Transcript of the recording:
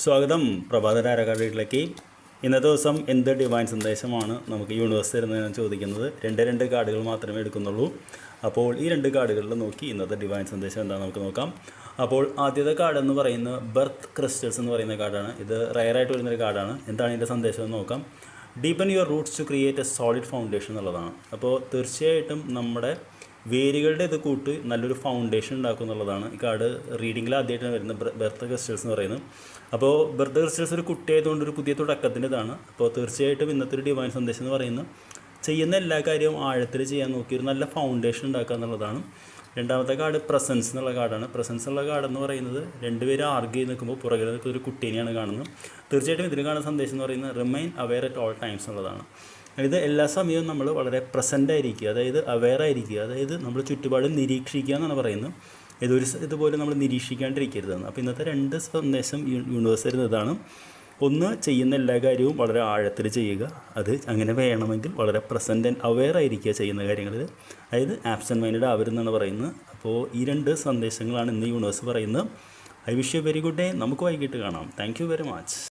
സ്വാഗതം പ്രഭാതരാര കാർഡിലേക്ക്. ഇന്നത്തെ ദിവസം എന്ത് ഡിവൈൻ സന്ദേശമാണ് നമുക്ക് യൂണിവേഴ്സ് തരുന്നതെന്ന് ചോദിക്കുന്നത്. രണ്ട് കാർഡുകൾ മാത്രമേ എടുക്കുന്നുള്ളൂ. അപ്പോൾ ഈ 2 കാർഡുകളിൽ നോക്കി ഇന്നത്തെ ഡിവൈൻ സന്ദേശം എന്താണെന്ന് നമുക്ക് നോക്കാം. അപ്പോൾ ആദ്യത്തെ കാർഡ് എന്ന് പറയുന്നത് ബർത്ത് ക്രിസ്റ്റൽസ് എന്ന് പറയുന്ന കാർഡാണ്. ഇത് റയറായിട്ട് വരുന്നൊരു കാർഡാണ്. എന്താണ് ഇതിൻ്റെ സന്ദേശം എന്ന് നോക്കാം. Deepen your roots to create a solid foundation എന്നുള്ളതാണ്. അപ്പോൾ തീർച്ചയായിട്ടും നമ്മുടെ വേരുകളുടെ ഇത് കൂട്ട് നല്ലൊരു ഫൗണ്ടേഷൻ ഉണ്ടാക്കും എന്നുള്ളതാണ് ഈ കാർഡ് റീഡിങ്ങിൽ ആദ്യമായിട്ടാണ് വരുന്നത് ബർത്ത് ക്രിസ്റ്റൽസ് എന്ന് പറയുന്നത്. അപ്പോൾ ബർത്ത് ക്രിസ്റ്റൽസ് ഒരു കുട്ടിയായതുകൊണ്ട് ഒരു പുതിയ തുടക്കത്തിൻ്റെ ഇതാണ്. അപ്പോൾ തീർച്ചയായിട്ടും ഇന്നത്തെ ഒരു ഡിവൈൻ സന്ദേശം എന്ന് പറയുന്നത് ചെയ്യുന്ന എല്ലാ കാര്യവും ആഴത്തിൽ ചെയ്യാൻ നോക്കി ഒരു നല്ല ഫൗണ്ടേഷൻ ഉണ്ടാക്കുക എന്നുള്ളതാണ്. രണ്ടാമത്തെ കാർഡ് പ്രസൻസ് എന്നുള്ള കാർഡാണ്. പ്രസൻസ് എന്നുള്ള കാർഡ് എന്ന് പറയുന്നത് 2 പേര് ആർഗ്യൂ ചെയ്ത് നിൽക്കുമ്പോൾ പുറകിൽ നിൽക്കുന്ന ഒരു കുട്ടീനെയാണ് കാണുന്നത്. തീർച്ചയായിട്ടും ഇതിൽ കാണുന്ന സന്ദേശം എന്ന് പറയുന്നത് remain aware at all times എന്നുള്ളതാണ്. ഇത് എല്ലാ സമയവും നമ്മൾ വളരെ പ്രസൻ്റ് ആയിരിക്കുക, അതായത് അവെയർ ആയിരിക്കുക, അതായത് നമ്മൾ ചുറ്റുപാട് നിരീക്ഷിക്കുക എന്നാണ് പറയുന്നത്. ഇതുപോലെ നമ്മൾ നിരീക്ഷിക്കാണ്ടിരിക്കരുതെന്ന്. അപ്പോൾ ഇന്നത്തെ 2 സന്ദേശം യൂണിവേഴ്സ് തരുന്നതാണ്. ഒന്ന്, ചെയ്യുന്ന എല്ലാ കാര്യവും വളരെ ആഴത്തിൽ ചെയ്യുക. അത് അങ്ങനെ വേണമെങ്കിൽ വളരെ പ്രസൻ്റ് ആൻഡ് അവെയർ ആയിരിക്കുക ചെയ്യുന്ന കാര്യങ്ങളിൽ, അതായത് ആബ്സെൻറ്റ് മൈൻഡഡ് ആവരുതെന്നാണ് പറയുന്നത്. അപ്പോൾ ഈ 2 സന്ദേശങ്ങളാണ് ഇന്ന് യൂണിവേഴ്സ് പറയുന്നത്. I wish you very good day. നമുക്ക് വൈകിട്ട് കാണാം. Thank you very much.